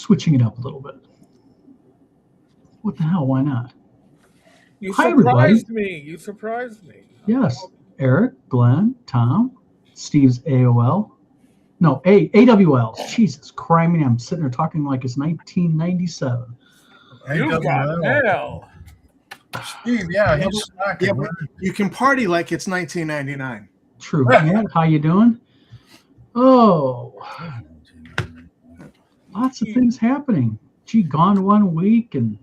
switching it up a little bit. What the hell? Why not? You Hi, everybody. surprised me. You surprised me. Yes. Eric, Glenn, Tom, Steve's AOL. No, AWL. Jesus Christ, I'm sitting there talking like it's 1997. You got mail. Steve, yeah, he's slacking. Yeah, but you can party like it's 1999. True. Matt, how you doing? Oh, lots of things happening. Gee, gone 1 week and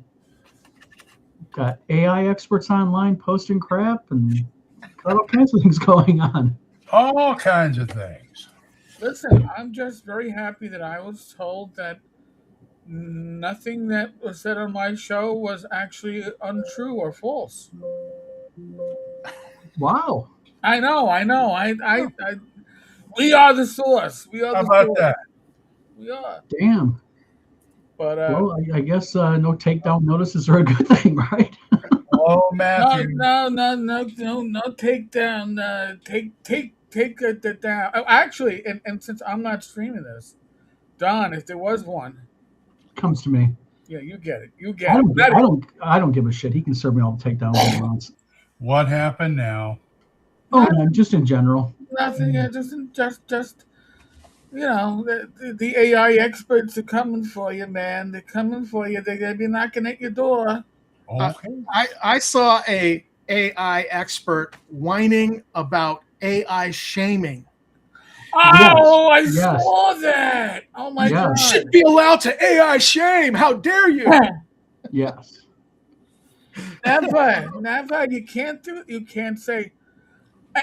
got AI experts online posting crap and got all kinds of things going on. All kinds of things. Listen, I'm just very happy that I was told that nothing that was said on my show was actually untrue or false. Wow. I know. We are the source. We are How the about source. that? We are. Damn. But Well, I guess no takedown notices are a good thing, right? Oh, Matthew. no takedown. Take it down. Oh, actually, and since I'm not streaming this, Don, if there was one, Comes to me. yeah, you get it. You get it. I don't give a shit. He can serve me all the takedowns he wants. What happened now? Oh, man, just in general. Nothing. Yeah, just. You know, the AI experts are coming for you, man. They're coming for you. They're gonna be knocking at your door. Okay. I saw a AI expert whining about AI shaming. Oh, I Yes. saw that. Oh my Yes. You god. should be allowed to AI shame. How dare you? Yes. Never. You can't do it. You can't say.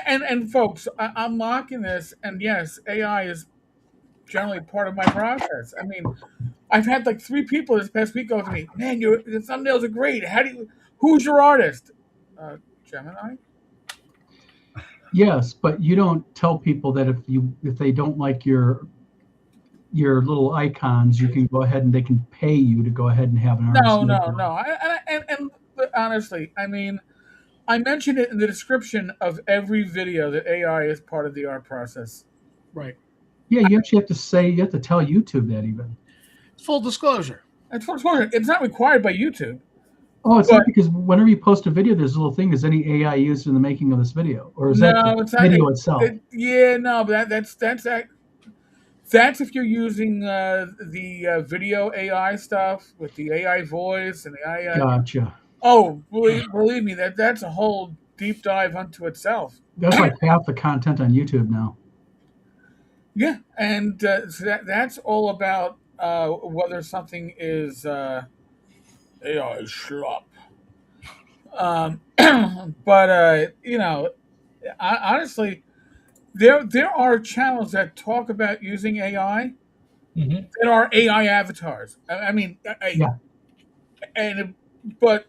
And folks, I'm mocking this. And yes, AI is generally part of my process. I mean, I've had like 3 people this past week go to me, man, the thumbnails are great. Who's your artist? Gemini. Yes, but you don't tell people that if they don't like your little icons, you can go ahead and they can pay you to go ahead and have an artist. No. And honestly, I mean, I mentioned it in the description of every video that AI is part of the art process. Right. Yeah, you actually have to tell YouTube that even. Full disclosure. It's not required by YouTube. Oh, it's not because whenever you post a video, there's a little thing. Is any AI used in the making of this video, or is that the video itself? But that's if you're using the video AI stuff with the AI voice and the AI. Gotcha. Oh, believe me, that's a whole deep dive unto itself. That's like half the content on YouTube now. Yeah, and so that's all about whether something is AI schlop. But you know, honestly, there are channels that talk about using AI that are AI avatars. But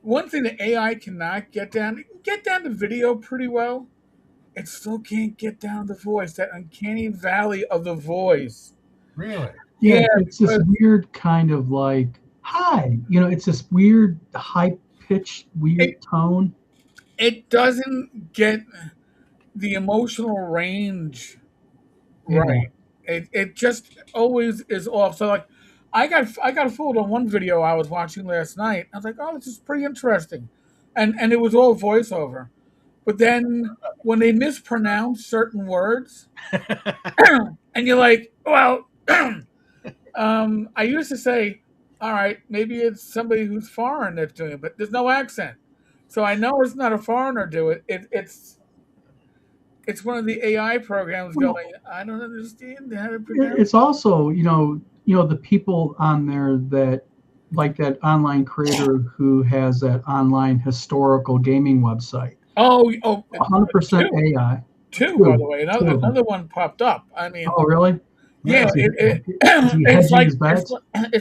one thing that AI cannot get down, it can get down the video pretty well. It still can't get down the voice, that uncanny valley of the voice. Really? Yeah, it's this weird kind of like, hi. It's this weird high-pitched, weird tone. It doesn't get the emotional range right. It just always is off. So like, I got fooled on one video I was watching last night. I was like, oh, this is pretty interesting, and it was all voiceover. But then when they mispronounce certain words, and you're like, well, I used to say, all right, maybe it's somebody who's foreign that's doing it, but there's no accent. So I know it's not a foreigner do it. It's one of the AI programs going, I don't understand how to pronounce it. It's also, the people on there that, like that online creator who has that online historical gaming website. Oh, 100% AI. Two, by the way. Another one popped up. I mean, oh, really? Yeah, it's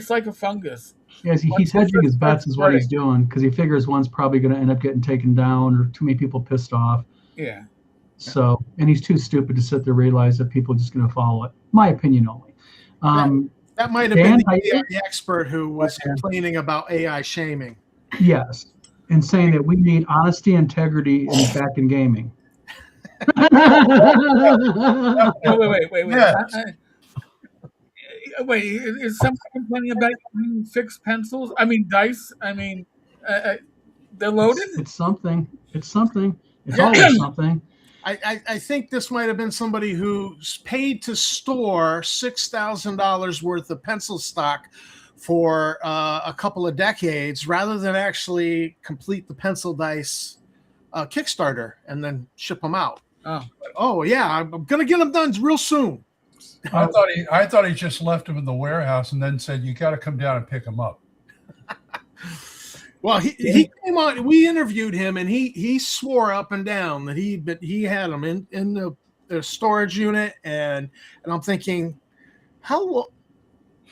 like a fungus. Yeah, he's hedging his bets is what he's doing, because he figures one's probably going to end up getting taken down or too many people pissed off. Yeah. So, and he's too stupid to sit there and realize that people are just going to follow it. My opinion only. That might have been the AI expert who was complaining about AI shaming. Yes, and saying that we need honesty, integrity, and back in gaming. Wait. Yeah. wait, is someone complaining about using fixed pencils? I mean, dice. I mean, they're loaded. It's something. It's something. It's Yeah. always something. I think this might have been somebody who's paid to store $6,000 worth of pencil stock for a couple of decades rather than actually complete the pencil dice Kickstarter and then ship them out. Oh yeah, I'm gonna get them done real soon. I thought he just left them in the warehouse and then said, "You got to come down and pick them up." Well, he came on. We interviewed him, and he swore up and down that he had them in the storage unit, and I'm thinking, how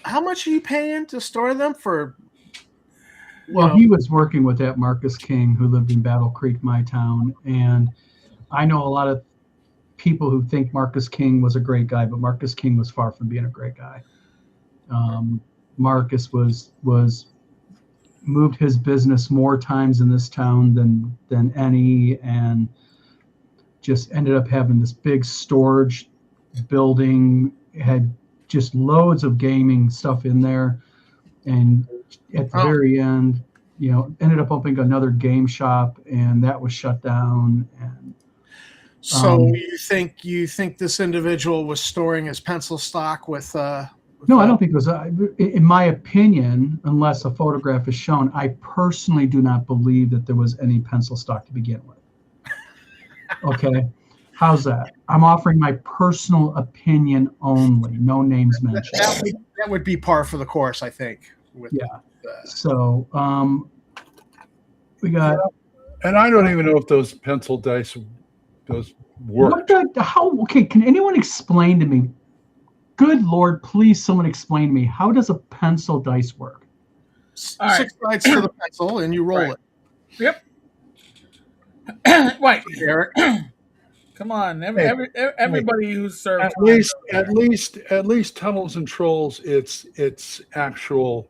much are you paying to store them for? Well, he was working with that Marcus King, who lived in Battle Creek, my town, and I know a lot of people who think Marcus King was a great guy, but Marcus King was far from being a great guy. Marcus was moved his business more times in this town than any, and just ended up having this big storage building, had just loads of gaming stuff in there, and at the very end, ended up opening another game shop, and that was shut down. And so you think this individual was storing his pencil stock with no, I don't think it was. In my opinion, unless a photograph is shown, I personally do not believe that there was any pencil stock to begin with. Okay, how's that? I'm offering my personal opinion only, no names mentioned. That would be par for the course, I think. So we got. And I don't even know if those pencil dice work. Okay, can anyone explain to me? Good Lord, please someone explain to me, how does a pencil dice work? All right. 6 sides to the pencil and you roll it. Yep. Right. Eric. Come on. Everybody who's served. At least Tunnels and Trolls, it's actual,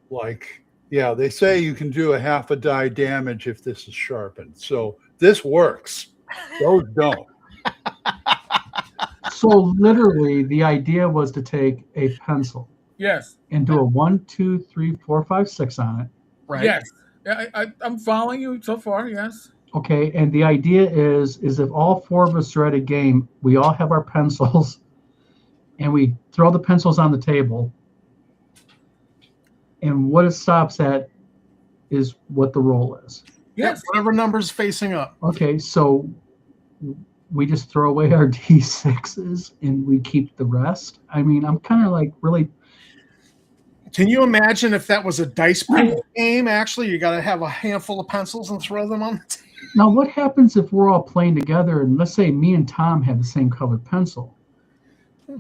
like, yeah, they say you can do a half a die damage if this is sharpened. So this works. Those don't. So literally, the idea was to take a pencil, yes, and do a 1, 2, 3, 4, 5, 6 on it. Right. Yes, I'm following you so far. Yes. Okay, and the idea is if all 4 of us are at a game, we all have our pencils, and we throw the pencils on the table, and what it stops at is what the roll is. Yes. Whatever number's facing up. Okay, so we just throw away our D6s and we keep the rest. I mean, I'm kind of like really. Can you imagine if that was a dice pool game? Actually, you got to have a handful of pencils and throw them on the table. Now, what happens if we're all playing together and let's say me and Tom have the same colored pencil?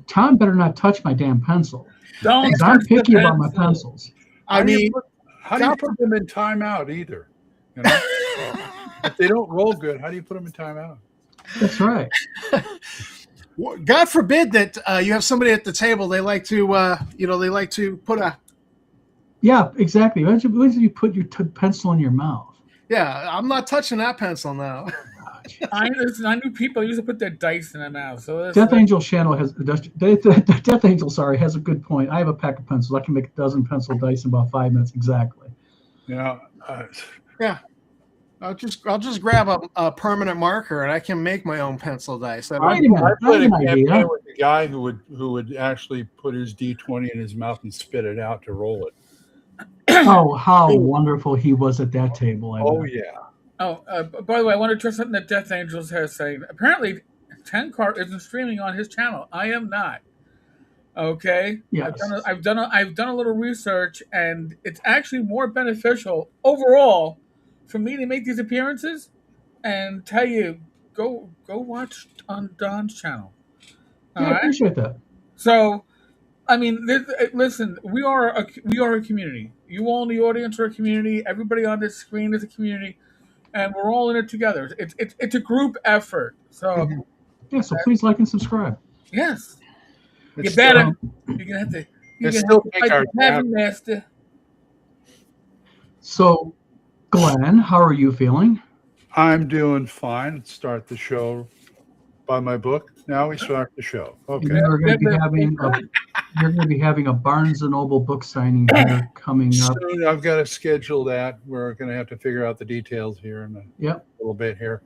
Tom better not touch my damn pencil. Don't. 'Cause I'm picky about my pencils. How do you put them in timeout either? You know? If they don't roll good, how do you put them in timeout? That's right. God forbid that you have somebody at the table. They like to, they like to put a. Yeah, exactly. Imagine you put your pencil in your mouth. Yeah, I'm not touching that pencil now. I knew people used to put their dice in their mouth. So Death Angel Channel has Death Angel. Sorry, has a good point. I have a pack of pencils. I can make a dozen pencil dice in about 5 minutes exactly. Yeah. Yeah. I'll just grab a permanent marker and I can make my own pencil dice. Wait a minute, I played a I have an idea. campaign with a guy who would actually put his D20 in his mouth and spit it out to roll it. Oh, how wonderful he was at that table. Oh yeah. Oh, by the way, I want to address something that Death Angels has saying. Apparently, Tenkar isn't streaming on his channel. I am not. Okay. Yes. I've done a little research, and it's actually more beneficial overall for me to make these appearances and tell you go watch on Don's channel. Yeah, I appreciate that. So, I mean, listen, we are a community. You all in the audience are a community. Everybody on this screen is a community, and we're all in it together. It's a group effort. So, Yeah, so please like and subscribe. yes, you It's better. You're gonna have to. You're It's gonna have still to take fight our the Heaven Master. So, Glenn, how are you feeling? I'm doing fine. Let's start the show by my book. Now we start the show. Okay. We're going to be having you're going to be having a Barnes and Noble book signing here coming up. Soon I've got to schedule that. We're going to have to figure out the details here in a Yep. little bit here.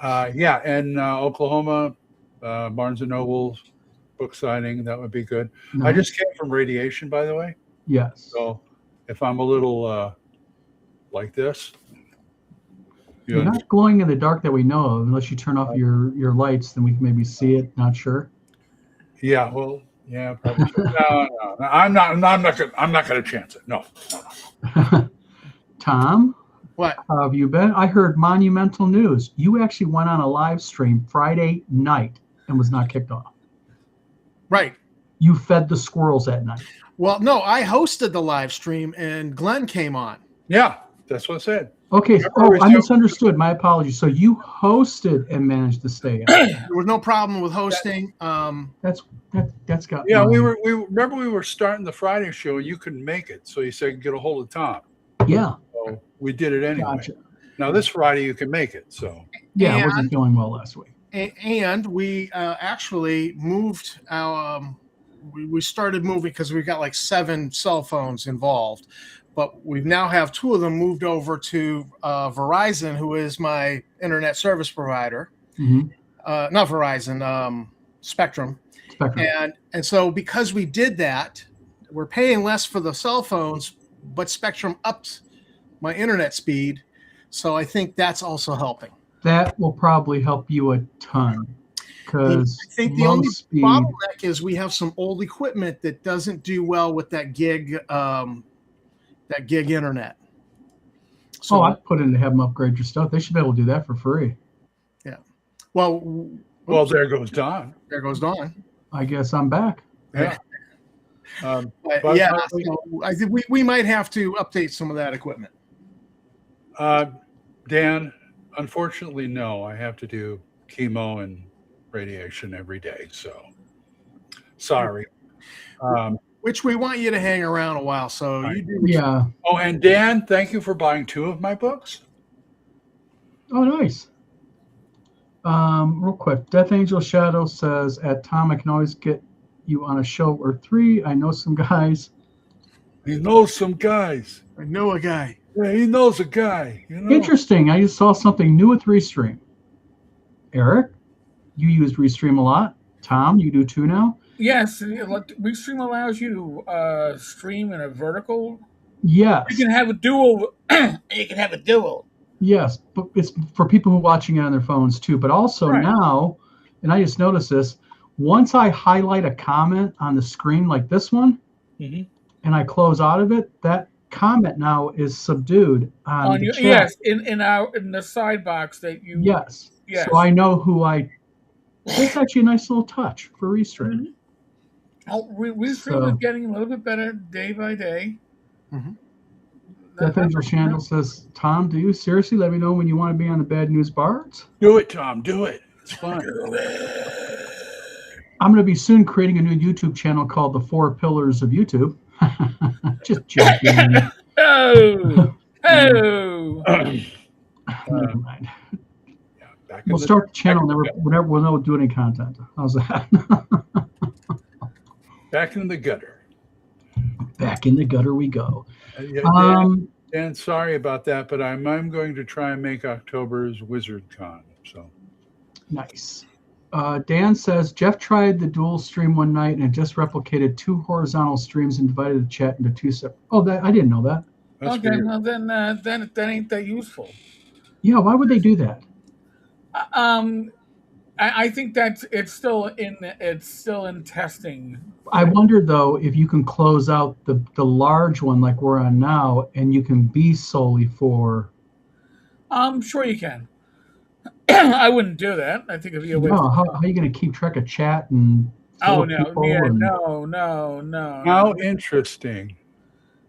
Yeah, and Oklahoma, Barnes and Noble's book signing, that would be good. I Nice. just came from radiation, by the way. Yes. So if I'm a little like this, You're not glowing in the dark that we know of, unless you turn off your lights, then we can maybe see it. Not sure. yeah, well, yeah, probably. No, I'm not gonna chance it. No. Tom, What? how have you been? I heard monumental news. You actually went on a live stream Friday night and was not kicked off. Right. You fed the squirrels at night. Well, no, I hosted the live stream and Glenn came on. Yeah, that's what I said. Okay. Remember I we- misunderstood. My apologies. So you hosted and managed to stay in. There was no problem with hosting. That's got. Yeah, my- we remember we were starting the Friday show and you couldn't make it, so you said get a hold of Tom. Yeah. So we did it anyway. Gotcha. Now this Friday you can make it. So Yeah, I And- wasn't feeling well last week. And we actually moved our. We started moving because we've got like 7 cell phones involved, but we now have 2 of them moved over to Verizon, who is my internet service provider. Mhm. Not Verizon, Spectrum. Spectrum. And so because we did that, we're paying less for the cell phones, but Spectrum upped my internet speed. So I think that's also helping. That will probably help you a ton because I think the only bottleneck is we have some old equipment that doesn't do well with that gig internet. So, I put in to have them upgrade your stuff. They should be able to do that for free. well, there goes Don. there goes Dawn. I guess I'm back. Yeah. But But- yeah, so I think we might have to update some of that equipment. Dan, unfortunately, no. I have to do chemo and radiation every day. So sorry. Which we want you to hang around a while. So Right. you do. Yeah. Oh, and Dan, thank you for buying 2 of my books. Oh, nice. Real quick, Death Angel Shadow says, "At Tom, I can always get you on a show or 3. I know some guys." He knows some guys. I know a guy. Yeah, he knows a guy. You know? Interesting. I just saw something new with Restream. Eric, you use Restream a lot. Tom, you do too now. Yes, Restream allows you to stream in a vertical. Yes. You can have a dual. You can have a dual. Yes, but it's for people who are watching it on their phones too. But also Right. now, and I just noticed this, once I highlight a comment on the screen like this one, Mhm. and I close out of it, that comment now is subdued on the your, chat. yes, in the side box that you. Yes. Yes. So I know who I. It's actually a nice little touch for Restream. Mhm. Oh, Restream So- is getting a little bit better day by day. Mhm. Death Angel Chandel says, "Tom, do you seriously let me know when you want to be on the Bad News Bards? Do it, Tom. Do it. It's fun. I'm going to be soon creating a new YouTube channel called The 4 Pillars of YouTube." Just joking. Oh, oh. Never mind. Back in We'll the- start the channel whenever we'll know do any content. How's that? Back in the gutter. Back in the gutter we go. Yeah, Dan, sorry about that, but I'm going to try and make October's WizardCon. So Nice. Dan says Jeff tried the dual stream one night and it just replicated 2 horizontal streams and divided the chat into 2 separate. Oh, that I didn't know that. that's Okay, weird. well then that ain't that useful. Yeah, why would they do that? I think that it's still in testing. I wondered though if you can close out the large one like we're on now, and you can be solely for. Sure you can. I wouldn't do that. I think it'd be a waste. No, how are you going to keep track of chat and? Oh follow no! people Yeah, and- no. How interesting.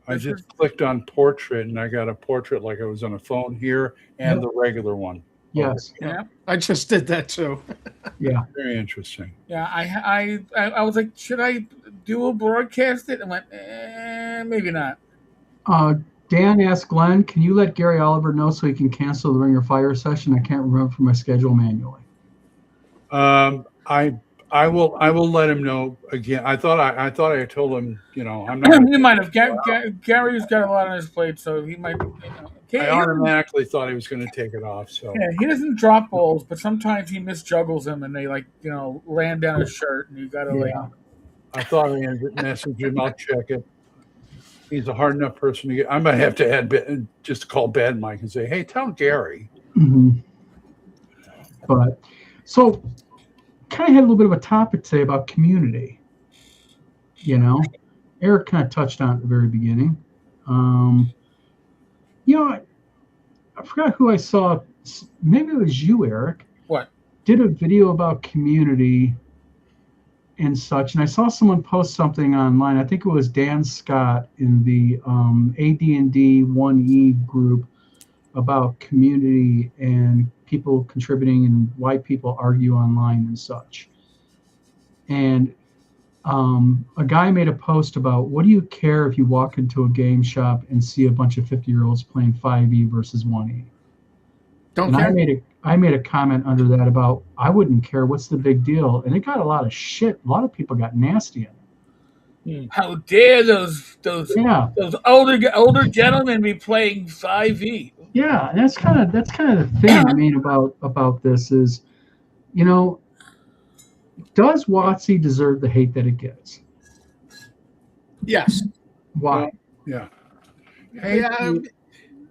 I This just clicked on portrait and I got a portrait like I was on a phone here and the regular one. Yes. Yeah, I just did that too. Yeah. Very interesting. yeah. I was like, should I do a broadcast it? I went, maybe not. Dan asked Glenn, "Can you let Gary Oliver know so he can cancel the Ring of Fire session? I can't remember from my schedule manually." I I will let him know again. I thought I had told him, I'm not gonna You might have. Gary's got a lot on his plate, so he might. I automatically thought he was going to take it off. So Yeah, he doesn't drop balls, but sometimes he misjuggles them, and they land down his shirt, and you got to Yeah. I thought I had message him. I'll check it. He's a hard enough person to get. I might have to just call Bad Mike and say, "Hey, tell Gary." Mhm. But so, kind of had a little bit of a topic today about community. Eric kind of touched on it at the very beginning. I forgot who I saw. Maybe it was you, Eric. What? Did a video about community and such, and I saw someone post something online. I think it was Dan Scott in the AD&D 1E group about community and people contributing and why people argue online and such. And a guy made a post about, what do you care if you walk into a game shop and see a bunch of 50-year-olds playing 5e versus 1e? Don't And care. I made a comment under that about, I wouldn't care. What's the big deal? And it got a lot of shit. A lot of people got nasty in it. How dare those Yeah, older gentlemen be playing 5e? yeah. And that's kind of the thing. I mean, about this is, does WotC deserve the hate that it gets? Yes. Why? Yeah. Yeah.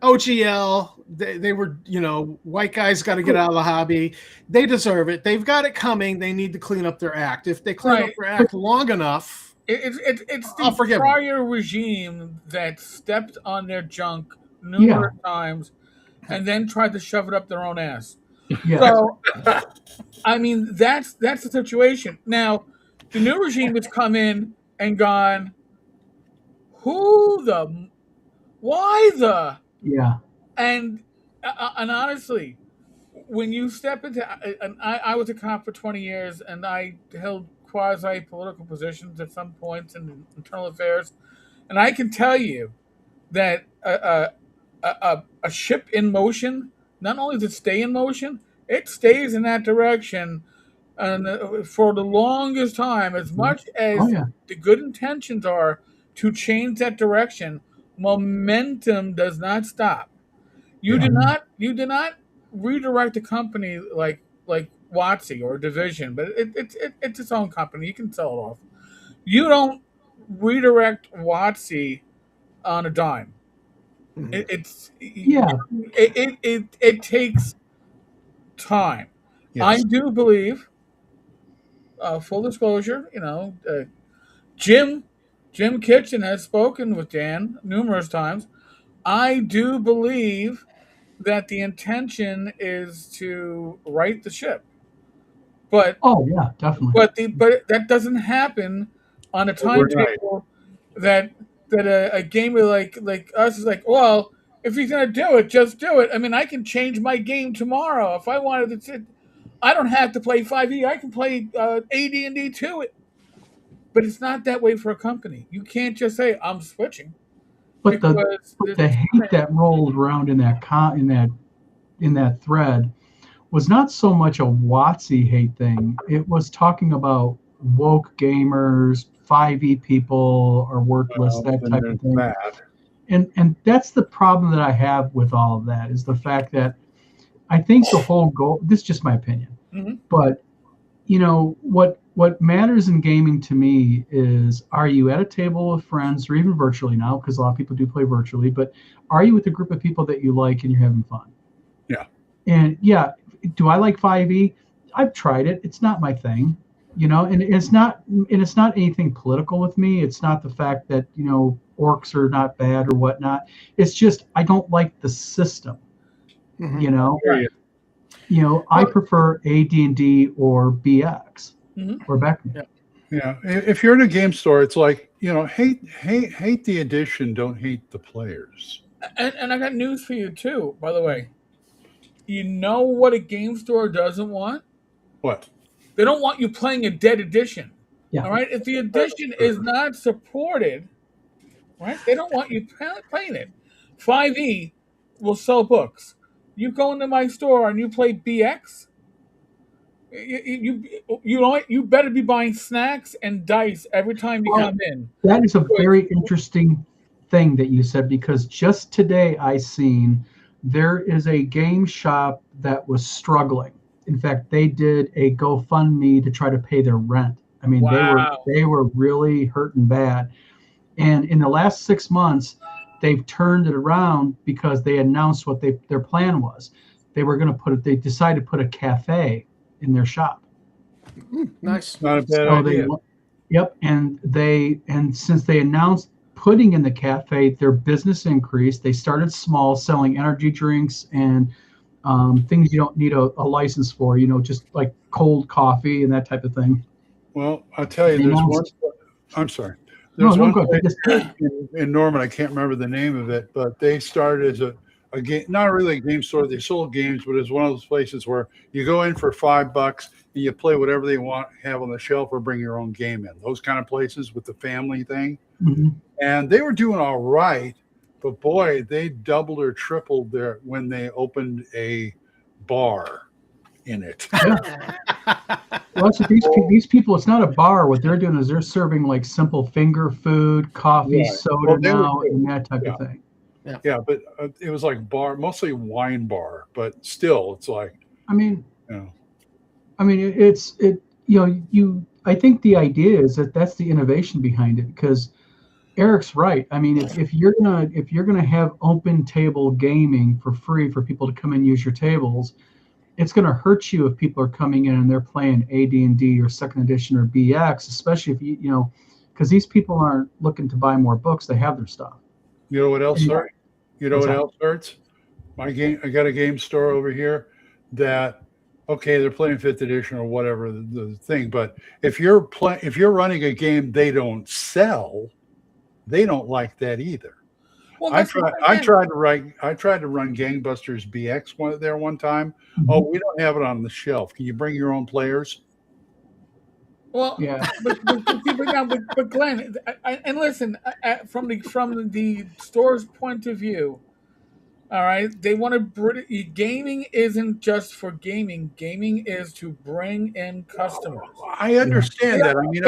OGL, they were, white guys got to get out of the hobby. They deserve it. They've got it coming. They need to clean up their act. If they clean up their act long enough, it's I'll the forgive prior regime that stepped on their junk numerous times and then tried to shove it up their own ass. Yeah. So, I mean, that's the situation. Now, the new regime has come in and gone, why the? Yeah. And honestly, when you step into, and I was a cop for 20 years, and I held quasi-political positions at some points in internal affairs, and I can tell you that a ship in motion, not only does it stay in motion, it stays in that direction, and for the longest time, as much as the good intentions are to change that direction, momentum does not stop. You do not redirect a company like WotC or Division, but it's its own company. You can sell it off. You don't redirect WotC on a dime. It takes time. Yes. I do believe, full disclosure, Jim Kitchen has spoken with Dan numerous times. I do believe that the intention is to right the ship, but definitely. But that doesn't happen on a timetable that a gamer like us is like, well, if he's gonna do it, just do it. I mean, I can change my game tomorrow if I wanted to. I don't have to play 5e. I can play AD&D 2. But it's not that way for a company. You can't just say I'm switching. But the hate that rolled around in that thread was not so much a WotC hate thing. It was talking about woke gamers, 5e people are worthless, that type of thing. And that's the problem that I have with all of that, is the fact that I think the whole goal, this is just my opinion, but what matters in gaming to me is, are you at a table of friends, or even virtually now, because a lot of people do play virtually, but are you with a group of people that you like and you're having fun? Yeah. And do I like 5e? I've tried it. It's not my thing, and it's not anything political with me. It's not the fact that, orcs are not bad or whatnot. It's just, I don't like the system, I prefer AD&D or BX or Beckman. Yeah. If you're in a game store, it's like, hate the edition, don't hate the players. And I got news for you too, by the way. You know what a game store doesn't want? What? They don't want you playing a dead edition. Yeah. All right? If the edition is not supported, right, they don't want you playing it. 5e will sell books. You go into my store and you play BX, You better be buying snacks and dice every time you Well, come in. that is a very interesting thing that you said, because just today I seen there is a game shop that was struggling. In fact, they did a GoFundMe to try to pay their rent. I mean, Wow. they were really hurting bad. And in the last 6 months, they've turned it around because they announced what their plan was. They were going to they decided to put a cafe in their shop. Nice. Not a bad So idea. yep, and since they announced putting in the cafe, their business increased. They started small, selling energy drinks and things you don't need a license for. Just like cold coffee and that type of thing. Well, I'll tell you, They there's one. announced. I'm sorry. No, There's no, one good. They place just in Norman. I can't remember the name of it, but they started as a game, not really a game store. They sold games, but it's one of those places where you go in for $5 and you play whatever they want, have on the shelf, or bring your own game in. Those kind of places with the family thing. Mhm. And they were doing all right, but boy, they doubled or tripled when they opened a bar in it. Well, so these people, it's not a bar. What they're doing is they're serving like simple finger food, coffee, Right. soda Well, they were now, good. and that type Yeah. of thing. Yeah, but it was like bar, mostly wine bar, but still, it's like, I mean, you know, it's I think the idea is that that's the innovation behind it, because Eric's right. I mean, if you're gonna have open table gaming for free for people to come and use your tables, it's gonna hurt you if people are coming in and they're playing AD&D or Second Edition or BX, especially if because these people aren't looking to buy more books. They have their stuff. you know what else Yeah. hurts? You know What's what that? else hurts? I got a game store over here that, okay, they're playing 5th edition or whatever the thing, but if you're running a game they don't sell, they don't like that either. Well, I that's tried to run Gangbusters BX one time. Mhm. Oh, we don't have it on the shelf. Can you bring your own players? Well, Yeah. but Glenn, and listen, from the store's point of view, all right, they want to gaming isn't just for gaming. Gaming is to bring in customers. I understand that. I mean,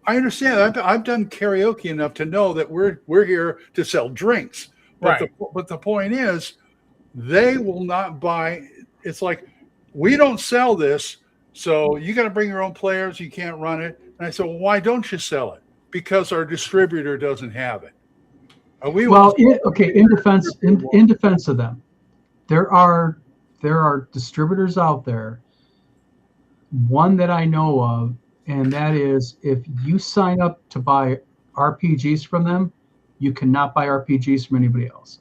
I understand. I've done karaoke enough to know that we're here to sell drinks. But Right. but the point is, they will not buy. It's like, we don't sell this, so you got to bring your own players. You can't run it. And I said, well, why don't you sell it? Because our distributor doesn't have it. Well, in defense of them, there are distributors out there. One that I know of, and that is, if you sign up to buy RPGs from them, you cannot buy RPGs from anybody else.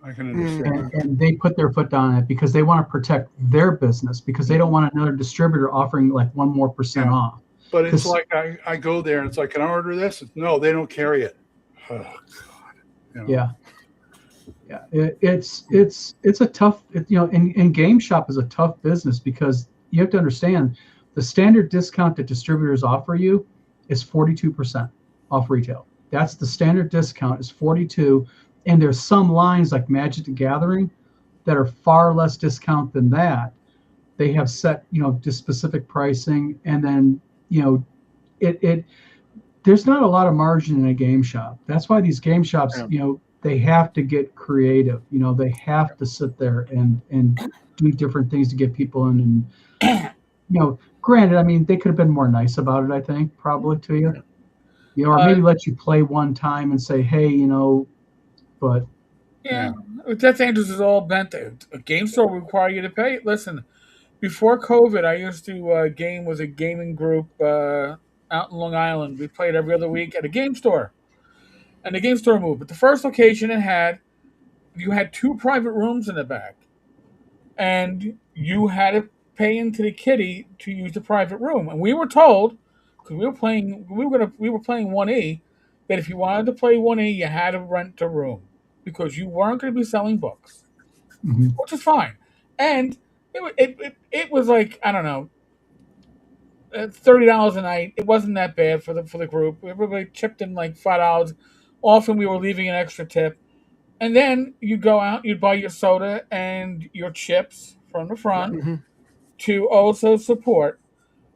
I can understand. And they put their foot down on it because they want to protect their business, because they don't want another distributor offering like 1% more off. But it's like I go there and it's like, can I order this? No, they don't carry it. Oh, God. Yeah. It's a tough, and Game Shop is a tough business, because you have to understand the standard discount that distributors offer you is 42% off retail. That's the standard discount, is 42. And there's some lines like Magic the Gathering that are far less discount than that. They have set, just specific pricing, and then, there's not a lot of margin in a game shop. That's why these game shops, they have to get creative. They have to sit there and do different things to get people in. And, granted, I mean, they could have been more nice about it, I think, probably to you. Or maybe let you play one time and say, hey, but. Yeah. Death Angels is all bent. A game store will require you to pay. Listen, before COVID, I used to game with a gaming group out in Long Island. We played every other week at a game store. And the game store moved. But the first location you had 2 private rooms in the back. And you had to pay into the kitty to use the private room. And we were told, because we were playing 1E, that if you wanted to play 1E, you had to rent a room, because you weren't going to be selling books, which is fine. And it was like, I don't know, $30 a night. It wasn't that bad for the group. Everybody chipped in like $5. Often we were leaving an extra tip. And then you'd go out, you'd buy your soda and your chips from the front, to also support.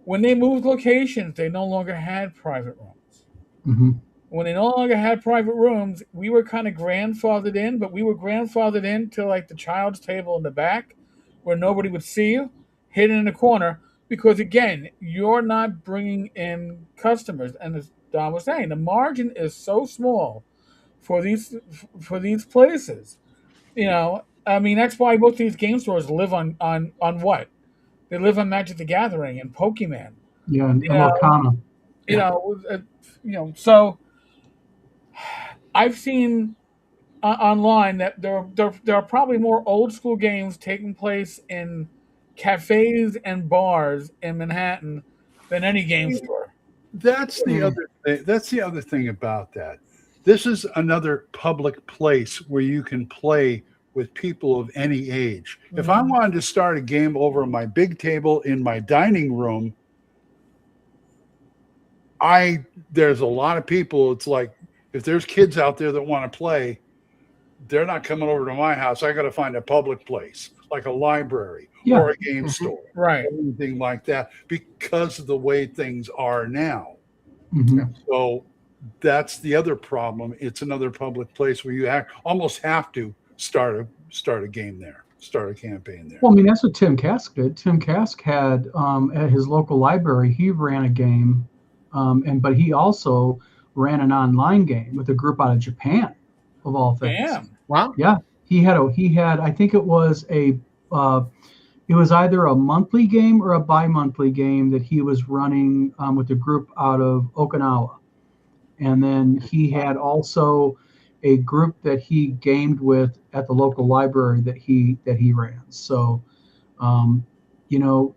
When they moved locations, they no longer had private rooms. Hmm. When they no longer had private rooms, we were kind of grandfathered in, but we were grandfathered in to like the child's table in the back where nobody would see you, hidden in the corner. Because again, you're not bringing in customers. And as Don was saying, the margin is so small for these places. You know, I mean, that's why both these game stores live on what? They live on Magic the Gathering and Pokemon. Yeah, and You know, Arcana. you know, so I've seen online that there are probably more old school games taking place in cafes and bars in Manhattan than any game store. That's the other thing. That's the other thing about that. This is another public place where you can play with people of any age. If I wanted to start a game over my big table in my dining room, there's a lot of people. It's like if there's kids out there that want to play, they're not coming over to my house. I got to find a public place like a library or a game store, right? Anything like that, because of the way things are now. Mhm. So that's the other problem. It's another public place where you almost have to start a game there, start a campaign there. Well, I mean, that's what Tim Kask did. Tim Kask had at his local library, he ran a game, but he also ran an online game with a group out of Japan, of all things. Damn. Wow. Yeah, he had. I think it was it was either a monthly game or a bi-monthly game that he was running with a group out of Okinawa, and then he had also a group that he gamed with at the local library that he ran. So, you know,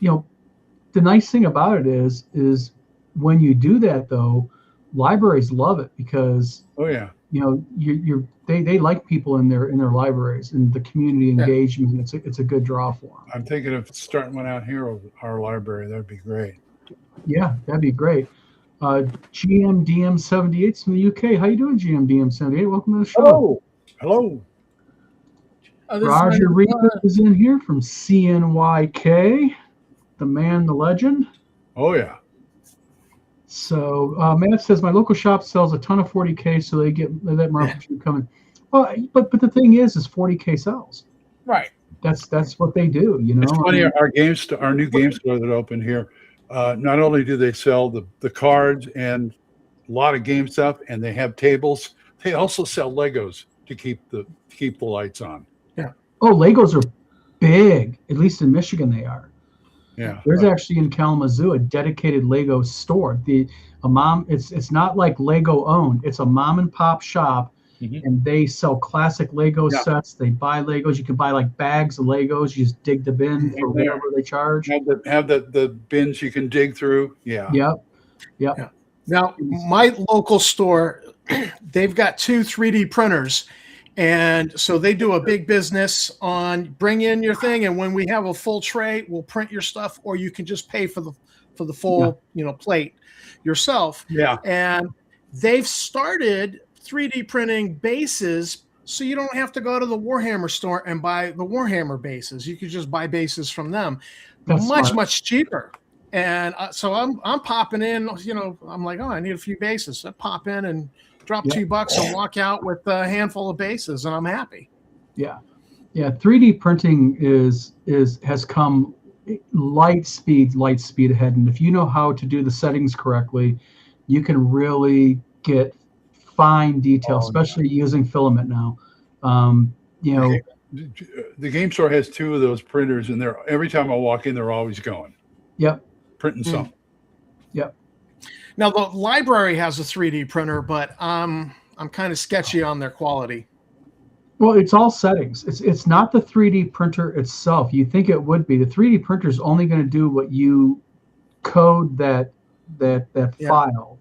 the nice thing about it is when you do that though, libraries love it because they like people in their libraries and the community engagement. It's a good draw for them. I'm thinking of starting one out here over our library. That'd be great. Yeah, that'd be great. GMDM78's from the UK. How you doing, GMDM78? Welcome to the show. Hello. Roger Reed is in here from CNYK, the man, the legend. Oh yeah. So Matt says my local shop sells a ton of 40K, so they let market come in. Well, but the thing is 40K sells. Right. That's what they do. You know. It's funny. Our new game store that opened here. Not only do they sell the cards and a lot of game stuff, and they have tables, they also sell Legos to keep the lights on. Yeah. Oh, Legos are big. At least in Michigan, they are. Yeah. There's actually in Kalamazoo a dedicated Lego store. It's not like Lego owned. It's a mom and pop shop, and they sell classic Lego sets. They buy Legos. You can buy like bags of Legos. You just dig the bin for whatever they charge. Have the bins you can dig through. Yeah. Yep. Yeah. Now, my local store, they've got 2 3D printers. And so they do a big business on bring in your thing, and when we have a full tray, we'll print your stuff, or you can just pay for the full plate yourself. Yeah. And they've started 3D printing bases, so you don't have to go to the Warhammer store and buy the Warhammer bases. You could just buy bases from them, much cheaper. And so I'm popping in. I'm like, oh, I need a few bases. So I pop in and drop $2 and walk out with a handful of bases, and I'm happy. Yeah. 3D printing has come light speed ahead, and if you know how to do the settings correctly, you can really get fine detail, especially using filament now. The game store has 2 of those printers, and every time I walk in, they're always going. Yep. Printing something. Yep. Now the library has a 3D printer, but I'm kind of sketchy on their quality. Well, it's all settings. It's not the 3D printer itself. You think it would be. The 3D printer is only going to do what you code that file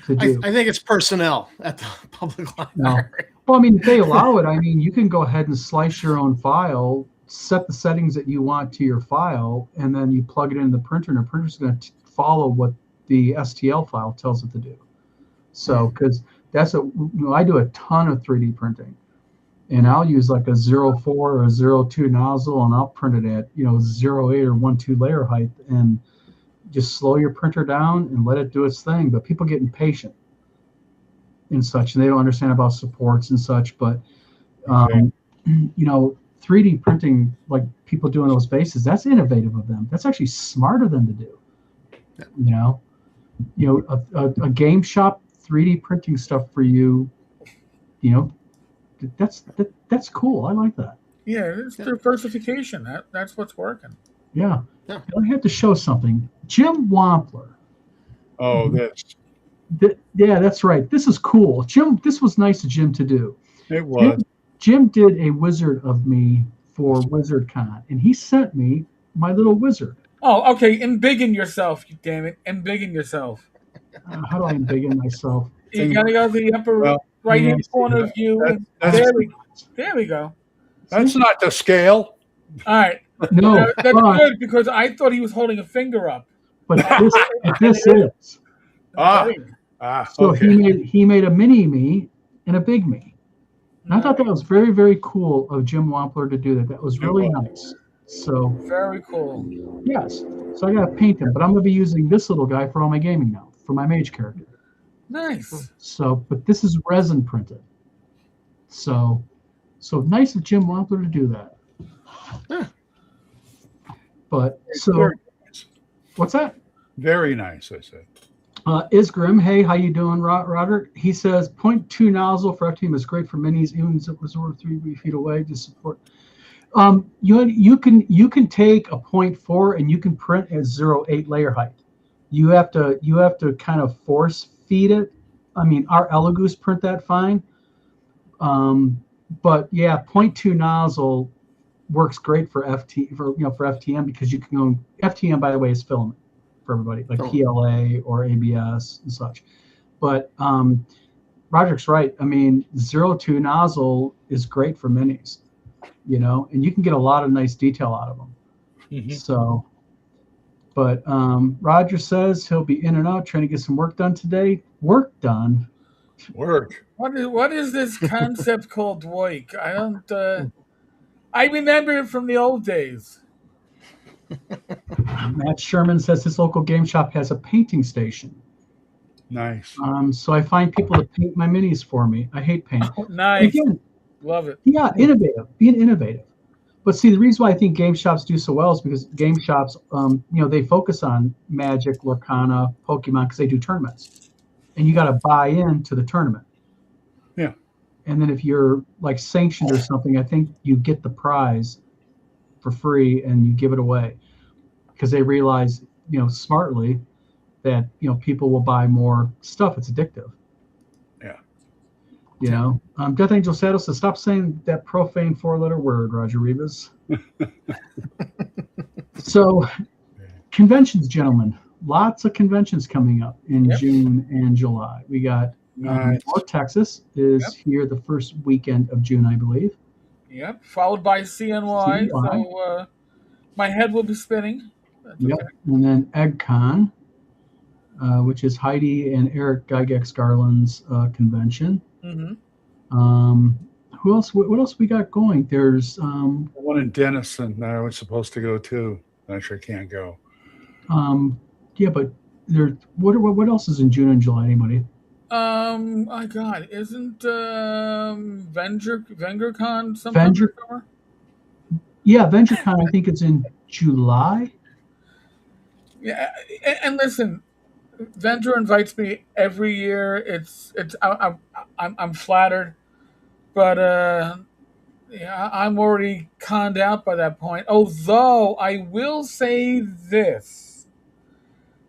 to do. I think it's personnel at the public library. No. Well, I mean, if they allow it, I mean, you can go ahead and slice your own file, set the settings that you want to your file, and then you plug it in the printer, and the printer's going to follow what the STL file tells it to do. So, because I do a ton of 3D printing, and I'll use like a 0.4 or a 0.2 nozzle, and I'll print it at 0.8 or 1.2 layer height, and just slow your printer down and let it do its thing. But people get impatient and such, and they don't understand about supports and such. But 3D printing, like people doing those bases, that's innovative of them. That's actually smart of them to do. A game shop 3D printing stuff for you, that's cool. I like that. Yeah, it's diversification. That's what's working. Yeah. I have to show something. Jim Wampler. Oh, this. Yeah, that's right. This is cool. Jim, this was nice of Jim to do. It was. Jim did a wizard of me for WizardCon, and he sent me my little wizard. Oh, okay. Embiggen yourself, you damn it. Embiggen yourself. How do I embiggen myself? You gotta go to the upper right-hand corner of you. There we go. That's not the scale. All right. No, that's good because I thought he was holding a finger up. But this is. So Okay. he made a mini me and a big me. And I thought that was very, very cool of Jim Wampler to do that. That was really nice. So very cool. Yes. So I gotta paint him, but I'm gonna be using this little guy for all my gaming now, for my mage character. Nice. So, but this is resin printed. So nice of Jim Wampler to do that. Yeah. But so, Very nice. What's that? Very nice, I said. Isgrim, hey, how you doing, Roderick? He says 0.2 nozzle for FTM is great for minis, even if it was over 3 feet away to support. You can take a 0.4 and you can print at 0.8 layer height. You have to kind of force feed it. I mean, our Elegoo's print that fine. But yeah, 0.2 nozzle works great for FTM because you can go. FTM, by the way, is filament for everybody, like PLA or ABS and such. But Roderick's right. I mean, 0.2 nozzle is great for minis, and you can get a lot of nice detail out of them. Mm-hmm. So, but Roger says he'll be in and out trying to get some work done today. Work done. Work. What is this concept called Dwoik? I don't. I remember it from the old days. Matt Sherman says his local game shop has a painting station. Nice. So I find people to paint my minis for me. I hate paint. Nice. Again, love it. Yeah, being innovative. But see, the reason why I think game shops do so well is because game shops, they focus on Magic, Lorcana, Pokemon because they do tournaments, and you got to buy into the tournament. Yeah. And then if you're like sanctioned or something, I think you get the prize for free and you give it away because they realize, smartly that, people will buy more stuff. It's addictive. Yeah. Death Angel Saddle says, stop saying that profane 4-letter word, Roger Rivas. So, conventions, gentlemen. Lots of conventions coming up in June and July. We got North Texas is here the first weekend of June, I believe. Yep. Followed by CNY. So my head will be spinning. Yep. Okay. And then EggCon, which is Heidi and Eric Gygax Garland's convention. Mm-hmm. Who else? What else we got going? There's one in Denison that I was supposed to go to. I sure can't go. Yeah, but there. What else is in June and July? Anybody? My God, isn't VengerCon something? Yeah, VengerCon. I think it's in July. Yeah, and listen, Venger invites me every year. I'm flattered, but I'm already conned out by that point. Although I will say this,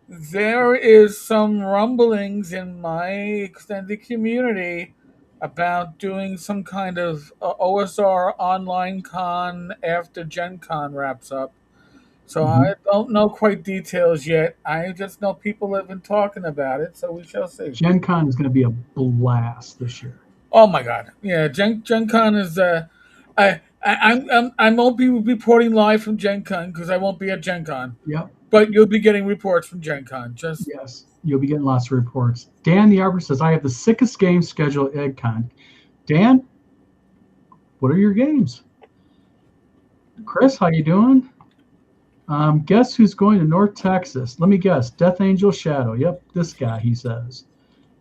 there is some rumblings in my extended community about doing some kind of OSR online con after Gen Con wraps up. So I don't know quite details yet. I just know people have been talking about it, so we shall see. Gen Con is going to be a blast this year. Oh my God! Yeah, Gen Con is. I won't be reporting live from Gen Con because I won't be at Gen Con. Yep. But you'll be getting reports from Gen Con. Yes, you'll be getting lots of reports. Dan the Arbor says I have the sickest game schedule at EggCon. Dan, What are your games? Chris, how you doing? Guess who's going to North Texas? Let me guess. Death Angel Shadow. Yep, this guy, he says.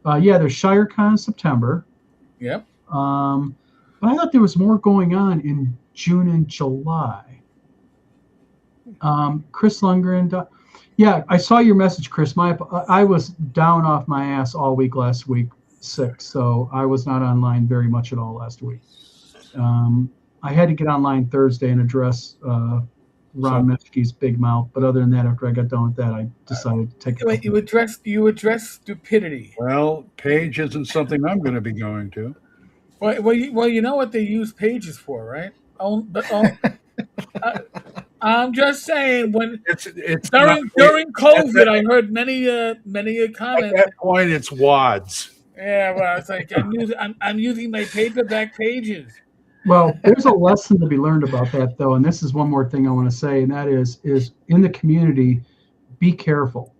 Yeah, there's ShireCon in September. Yep. But I thought there was more going on in June and July. Chris Lundgren. Yeah, I saw your message, Chris. I was down off my ass all week last week, sick, so I was not online very much at all last week. I had to get online Thursday and address Ron Meschke's big mouth, but other than that, after I got done with that, I decided to take it. Wait, you address stupidity. Well, Page isn't something I'm going to be going to. Well, you know what they use pages for, right? I'm just saying, when It's during COVID, I heard many comments. At that point, it's wads. Yeah, well, it's like I'm using my paperback pages. Well, there's a lesson to be learned about that, though, and this is one more thing I want to say, and that is in the community, be careful,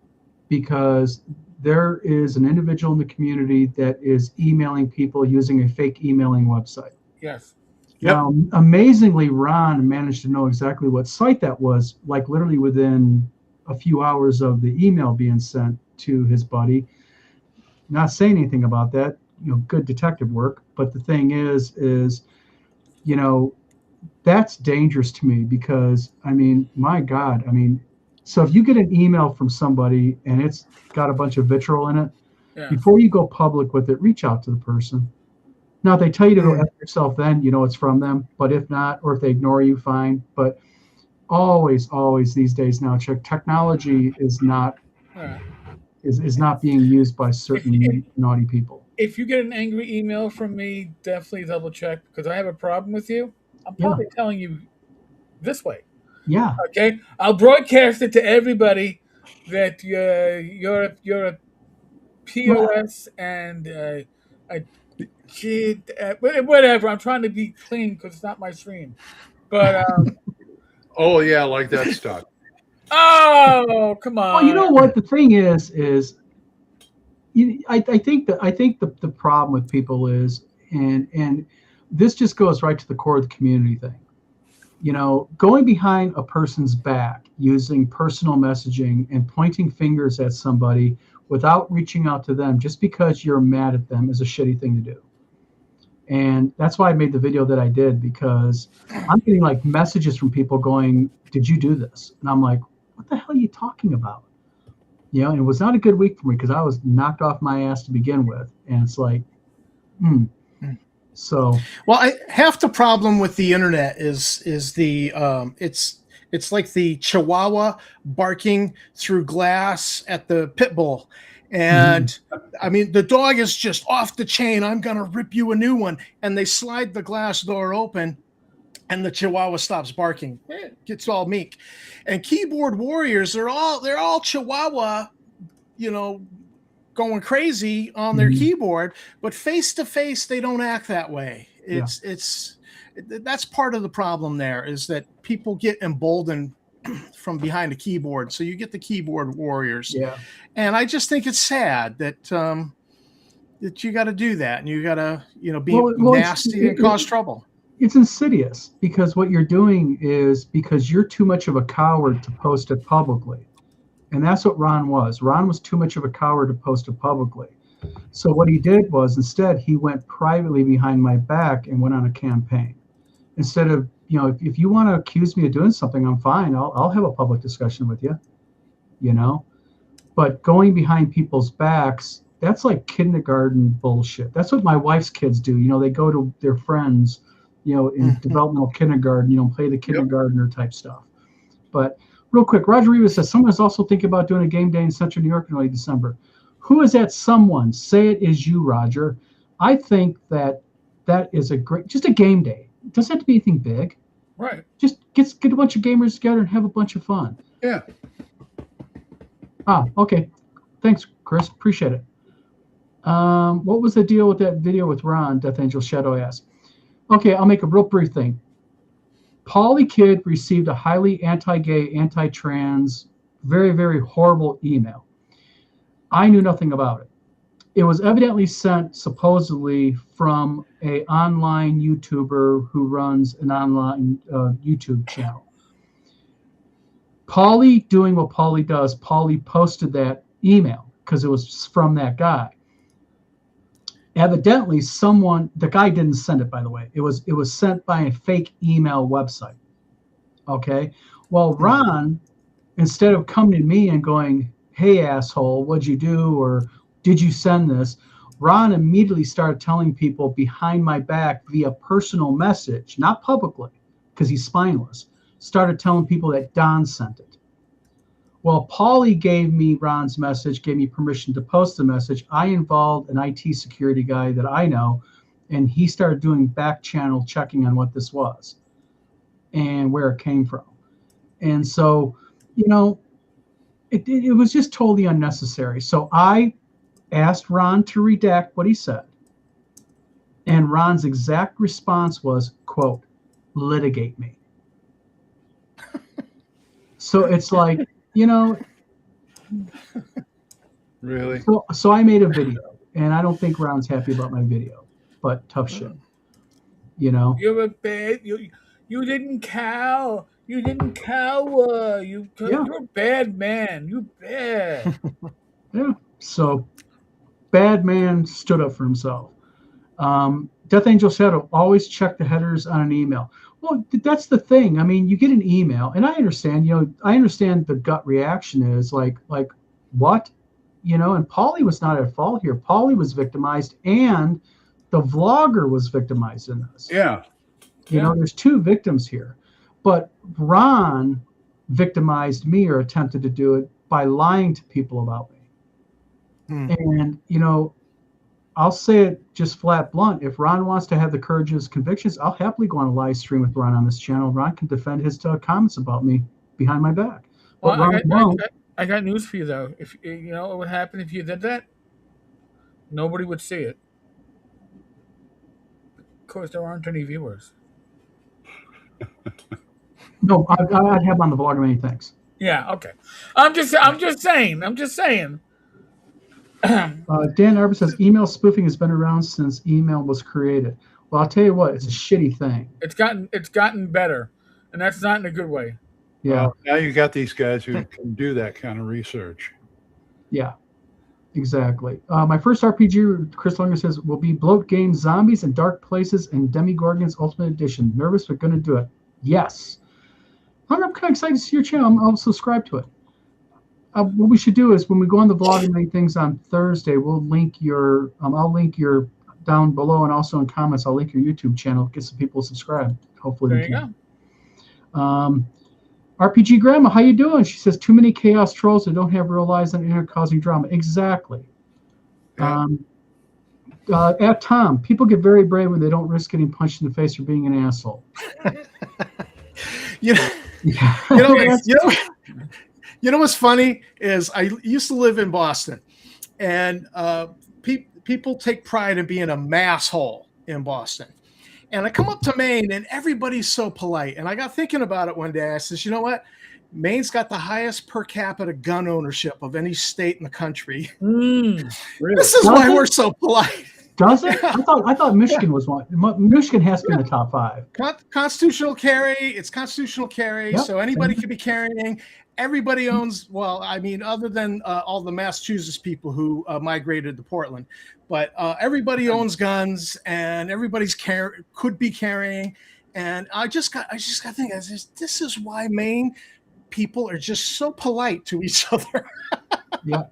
because there is an individual in the community that is emailing people using a fake emailing website. Yes. Yep. Now, amazingly, Ron managed to know exactly what site that was, like literally within a few hours of the email being sent to his buddy. Not saying anything about that, good detective work. But the thing is, that's dangerous to me because, my God, so if you get an email from somebody and it's got a bunch of vitriol in it, before you go public with it, reach out to the person. Now, if they tell you to go F yourself, then it's from them. But if not, or if they ignore you, fine. But always these days now, technology is not being used by certain naughty people. If you get an angry email from me, definitely double check, because I have a problem with you. I'm probably telling you this way. Yeah. Okay. I'll broadcast it to everybody that you're a POS and whatever. I'm trying to be clean because it's not my stream. But Oh yeah, like that stuff. Oh, come on. Well, you know what the thing is I think the problem with people is, and this just goes right to the core of the community thing. Going behind a person's back using personal messaging and pointing fingers at somebody without reaching out to them just because you're mad at them is a shitty thing to do. And that's why I made the video that I did, because I'm getting like messages from people going, "Did you do this?" And I'm like, "What the hell are you talking about?" And it was not a good week for me because I was knocked off my ass to begin with. And it's like, So, well, half the problem with the internet is the it's like the Chihuahua barking through glass at the pit bull. And the dog is just off the chain. I'm going to rip you a new one. And they slide the glass door open and the Chihuahua stops barking. It gets all meek. And keyboard warriors, they're all Chihuahua, going crazy on their keyboard, but face to face, they don't act that way. That's part of the problem there, is that people get emboldened from behind a keyboard. So you get the keyboard warriors. Yeah. And I just think it's sad that you got to do that, and you got to, be nasty and cause trouble. It's insidious, because what you're doing is because you're too much of a coward to post it publicly. And that's what Ron was. Ron was too much of a coward to post it publicly. So what he did was, instead, he went privately behind my back and went on a campaign. Instead of, if you want to accuse me of doing something, I'm fine. I'll have a public discussion with you, But going behind people's backs, that's like kindergarten bullshit. That's what my wife's kids do. They go to their friends, in developmental kindergarten, play the kindergartner type stuff. But real quick, Roger Rivas says, someone is also thinking about doing a game day in Central New York in early December. Who is that someone? Say it is you, Roger. I think that is just a game day. It doesn't have to be anything big. Right. Just get a bunch of gamers together and have a bunch of fun. Yeah. Okay. Thanks, Chris. Appreciate it. What was the deal with that video with Ron? Death Angel Shadow asked. Okay, I'll make a real brief thing. Paulie Kid received a highly anti-gay, anti-trans, very, very horrible email. I knew nothing about it. It was evidently sent supposedly from a online YouTuber who runs an online YouTube channel. Paulie, doing what Paulie does, Paulie posted that email because it was from that guy. Evidently, the guy didn't send it, by the way. It was sent by a fake email website. Okay. Well, Ron, instead of coming to me and going, "Hey, asshole, what'd you do?" or "Did you send this?" Ron immediately started telling people behind my back via personal message, not publicly, because he's spineless, started telling people that Don sent it. Well, Paulie gave me Ron's message, gave me permission to post the message. I involved an IT security guy that I know, and he started doing back channel checking on what this was and where it came from. And so, it was just totally unnecessary. So I asked Ron to redact what he said. And Ron's exact response was, quote, "Litigate me." So it's like, Really? So I made a video, and I don't think Ron's happy about my video, but tough shit. You're a bad. You didn't cow. You didn't cower. You're a bad man. You bad. Yeah. So bad man stood up for himself. Death Angel Shadow, always check the headers on an email. Well, that's the thing. I mean, you get an email, and I understand. I understand the gut reaction is like what, And Paulie was not at fault here. Paulie was victimized, and the vlogger was victimized in this. Yeah. There's two victims here, but Ron victimized me or attempted to do it by lying to people about me. And I'll say it just flat blunt. If Ron wants to have the courage of his convictions, I'll happily go on a live stream with Ron on this channel. Ron can defend his comments about me behind my back. But Well, I got news for you though. If what would happen if you did that? Nobody would see it. Of course, there aren't any viewers. No, I'd have on the vlogger many things. Yeah. Okay. I'm just saying. Dan Arbor says email spoofing has been around since email was created. Well, I'll tell you what, it's a shitty thing. It's gotten better, and that's not in a good way. Yeah. Well, now you got these guys who can do that kind of research. Yeah. Exactly. My first RPG, Chris Lunger says, will be Bloat Games, Zombies and Dark Places and Demigorgons Ultimate Edition. Nervous, but going to do it. Yes. I'm kind of excited to see your channel. I'll subscribe to it. What we should do is when we go on the vlog and make things on Thursday, we'll link your, I'll link your down below, and also in comments, I'll link your YouTube channel. Get some people to subscribe. Hopefully There you go. RPG Grandma, how you doing? She says, too many chaos trolls that don't have real lives on the internet causing drama. Exactly. Yeah. At Tom, people get very brave when they don't risk getting punched in the face or being an asshole. You know what's funny is I used to live in Boston, and people take pride in being a masshole in Boston. And I come up to Maine, and everybody's so polite. And I got thinking about it one day. I says, you know what? Maine's got the highest per capita gun ownership of any state in the country. Really? This is why we're so polite. Does it? I thought Michigan was one. Michigan has to be in the top 5. Constitutional carry. It's constitutional carry. Yep. So anybody could be carrying. Everybody owns, well, I mean, other than all the Massachusetts people who migrated to Portland, but everybody owns guns, and everybody's could be carrying. And I just got thinking, this is why Maine people are just so polite to each other. Yeah.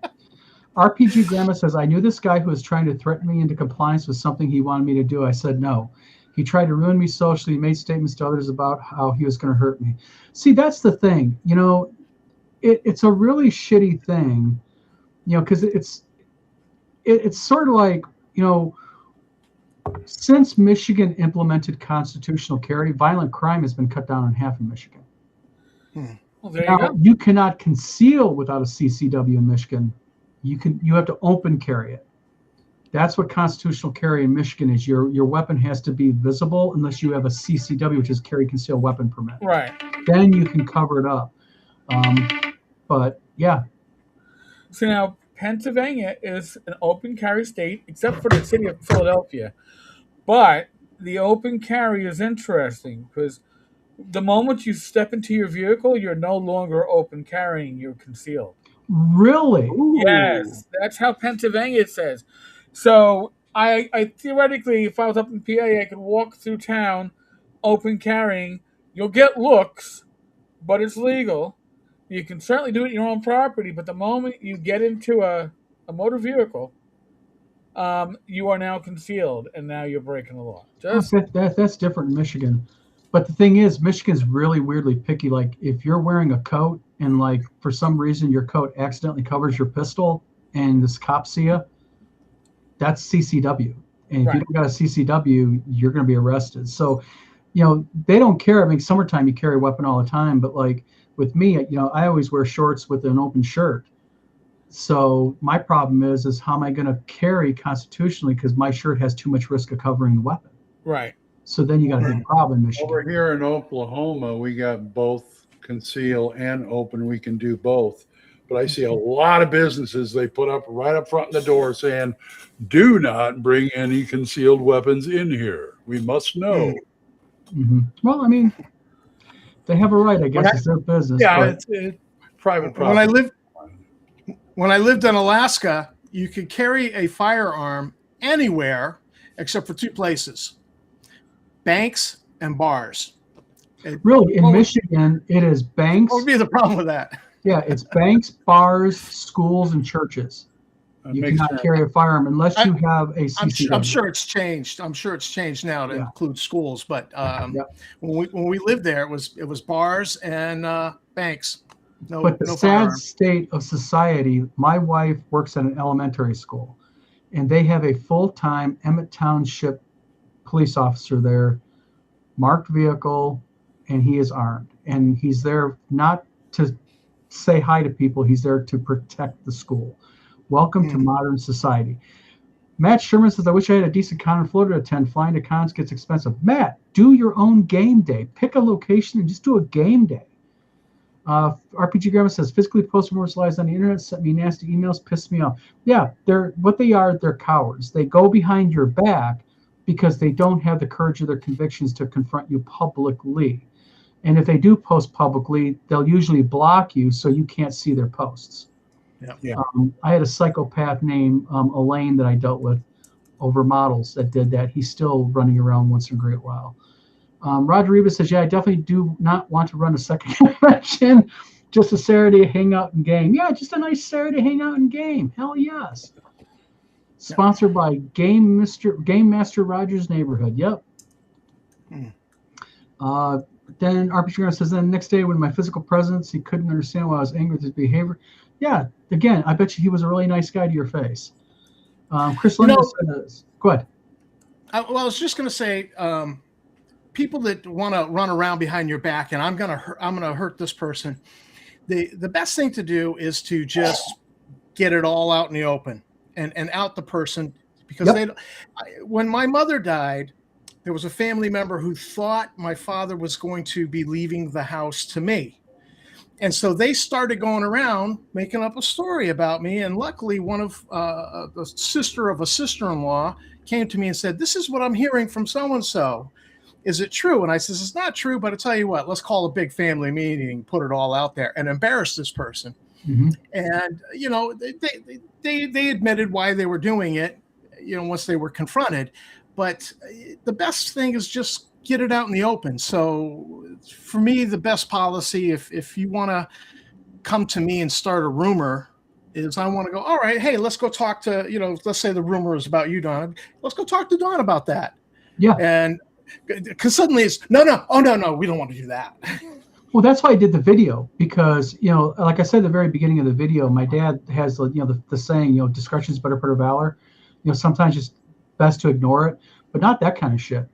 RPG Grandma says, I knew this guy who was trying to threaten me into compliance with something he wanted me to do. I said no. He tried to ruin me socially. He made statements to others about how he was going to hurt me. See, that's the thing. It's a really shitty thing, because it's sort of like, since Michigan implemented constitutional carry, violent crime has been cut down in half in Michigan. Well, there Now, you go. you cannot conceal without a CCW in Michigan. You have to open carry it. That's what constitutional carry in Michigan is. Your weapon has to be visible unless you have a CCW, which is carry concealed weapon permit. Right. Then you can cover it up. But yeah. So now Pennsylvania is an open carry state, except for the city of Philadelphia. But the open carry is interesting because the moment you step into your vehicle, you're no longer open carrying, you're concealed. Really? Yes, that's how Pennsylvania says. So I theoretically, if I was up in PA, I could walk through town open carrying. You'll get looks, but it's legal. You can certainly do it in your own property, but the moment you get into a motor vehicle, you are now concealed, and now you're breaking the law. Just That's different in Michigan. But the thing is, Michigan's really weirdly picky. Like if you're wearing a coat and like for some reason your coat accidentally covers your pistol and this cop see you, that's CCW. And if Right. you don't got a CCW, you're going to be arrested. So, they don't care. I mean, summertime you carry a weapon all the time, but like with me, I always wear shorts with an open shirt. So my problem is how am I going to carry constitutionally because my shirt has too much risk of covering the weapon. right. So then you got a big problem in Michigan. Over here in Oklahoma, we got both conceal and open. We can do both. But I see a lot of businesses, they put up right up front in the door saying, do not bring any concealed weapons in here. We must know. Mm-hmm. Well, I mean, they have a right, I guess, it's their business. Yeah, but it's private property. When I lived in Alaska, you could carry a firearm anywhere except for two places: banks and bars. really, in What would- Michigan, it is banks. What would be the problem with that? Yeah, it's banks, bars, schools, and churches. That You makes cannot sense. carry a firearm unless you have a I'm CCW. sure it's changed. I'm sure it's changed now to Yeah. include schools. But Yeah. when we lived there, it was bars and banks. No, But the no sad firearm. state of society, my wife works at an elementary school, and they have a full-time Emmett Township police officer there, marked vehicle, and he is armed. And he's there not to say hi to people, he's there to protect the school. Welcome to modern society. Matt Sherman says, I wish I had a decent con in Florida to attend. Flying to cons gets expensive. Matt, do your own game day. Pick a location and just do a game day. RPG Grandma says, physically post more slides on the internet, sent me nasty emails, pissed me off. Yeah, they're cowards. They go behind your back because they don't have the courage of their convictions to confront you publicly. And if they do post publicly, they'll usually block you so you can't see their posts. Yeah. I had a psychopath named Elaine that I dealt with over models that did that. He's still running around once in a great while. Roger Reba says, yeah, I definitely do not want to run a second convention. Just a Saturday hang out and game. Yeah, just a nice Saturday hang out and game. Hell yes. Sponsored by Game Master Rogers Neighborhood. Yep. Then RPG says, then the next day when my physical presence, he couldn't understand why I was angry with his behavior. Yeah, again, I bet you he was a really nice guy to your face. Chris Linder said this. Go ahead. I was just going to say, people that want to run around behind your back, and I'm gonna hurt this person. The best thing to do is to just get it all out in the open and out the person, because when my mother died, there was a family member who thought my father was going to be leaving the house to me. And so they started going around making up a story about me. And luckily, one of the sister of a sister-in-law came to me and said, this is what I'm hearing from so-and-so. Is it true? And I says, it's not true, but I tell you what, let's call a big family meeting, put it all out there and embarrass this person. Mm-hmm. And, they admitted why they were doing it, once they were confronted. But the best thing is just get it out in the open. So for me, the best policy, if you want to come to me and start a rumor, is I want to go, all right, hey, let's go talk to, let's say the rumor is about you, Don. Let's go talk to Don about that. Yeah. And because suddenly it's, no, we don't want to do that. Well, that's why I did the video, because, like I said at the very beginning of the video, my dad has, the saying, discretion is better part of valor. Sometimes it's best to ignore it, but not that kind of shit.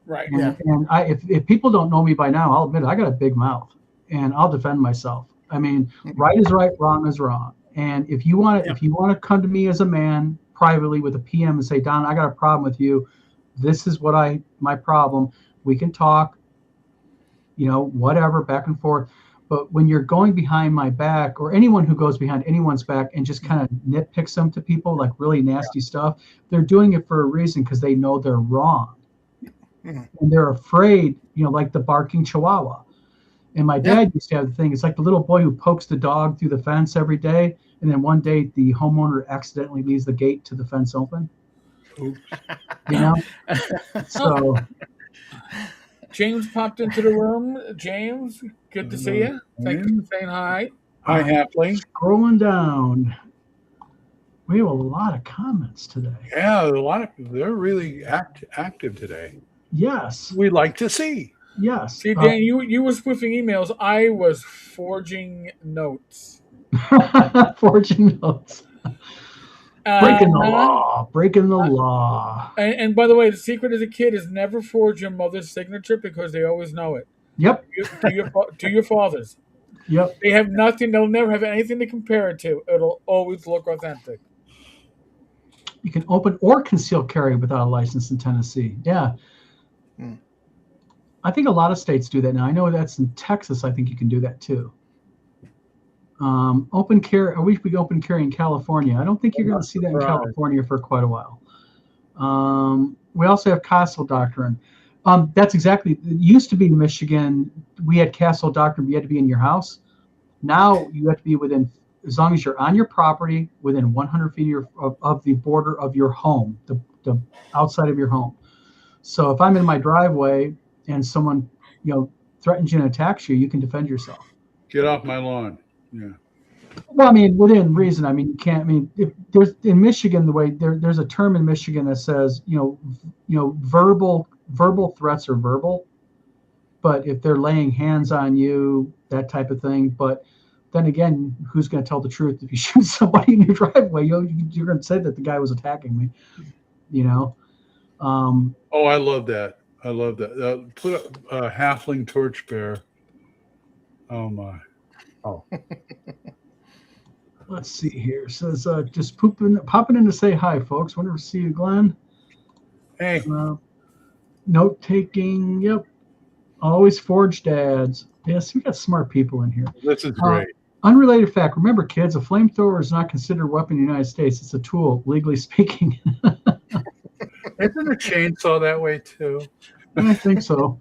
Right. And if people don't know me by now, I'll admit it, I got a big mouth and I'll defend myself. I mean, right is right, wrong is wrong. And if you want to come to me as a man privately with a PM and say, Don, I got a problem with you. This is my problem. We can talk, whatever, back and forth. but when you're going behind my back, or anyone who goes behind anyone's back and just kind of nitpicks them to people, like really nasty stuff, they're doing it for a reason, because they know they're wrong. Mhm. And they're afraid, like the barking chihuahua. And my dad used to have the thing, it's like the little boy who pokes the dog through the fence every day, and then one day the homeowner accidentally leaves the gate to the fence open. Oops. So James popped into the room. James, good to see you. Thank you for saying hi. Hi, Halfling. scrolling down, we have a lot of comments today. Yeah, a lot of they're really active today. Yes, We like to see. yes. See, Dan, you were spoofing emails. I was forging notes. Fortune notes. Breaking the Uh-huh. law. Breaking the law. And by the way, the secret as a kid is never forge your mother's signature, because they always know it. Yep. Do your father's. Yep. They have nothing. They'll never have anything to compare it to. It'll always look authentic. You can open or conceal carry without a license in Tennessee. Yeah. Hmm. I think a lot of states do that now. I know that's in Texas. I think you can do that too. Open carry. I wish we could open carry in California. I don't think you're going to see that in Right. California for quite a while. We also have castle doctrine. That's exactly. It used to be in Michigan. We had castle doctrine. You had to be in your house. Now you have to be within, as long as you're on your property, within 100 feet of the border of your home, the outside of your home. So if I'm in my driveway and someone, threatens you and attacks you, you can defend yourself. Get off my lawn. Yeah. Well, I mean, within reason. I mean, you can't. I mean, if there's in Michigan, the way there's a term in Michigan that says, verbal threats are verbal, but if they're laying hands on you, that type of thing. But then again, who's going to tell the truth if you shoot somebody in your driveway? You're going to say that the guy was attacking me. Oh, I love that. I love that. Put a halfling torchbearer. Oh my. Oh. Let's see here. It says just popping in to say hi, folks. Wonderful to see you, Glenn. Hey. Note taking. Yep. Always forged ads. Yes, we got smart people in here. This is great. Unrelated fact. Remember, kids, a flamethrower is not considered a weapon in the United States. It's a tool, legally speaking. Isn't a chainsaw that way too? I think so.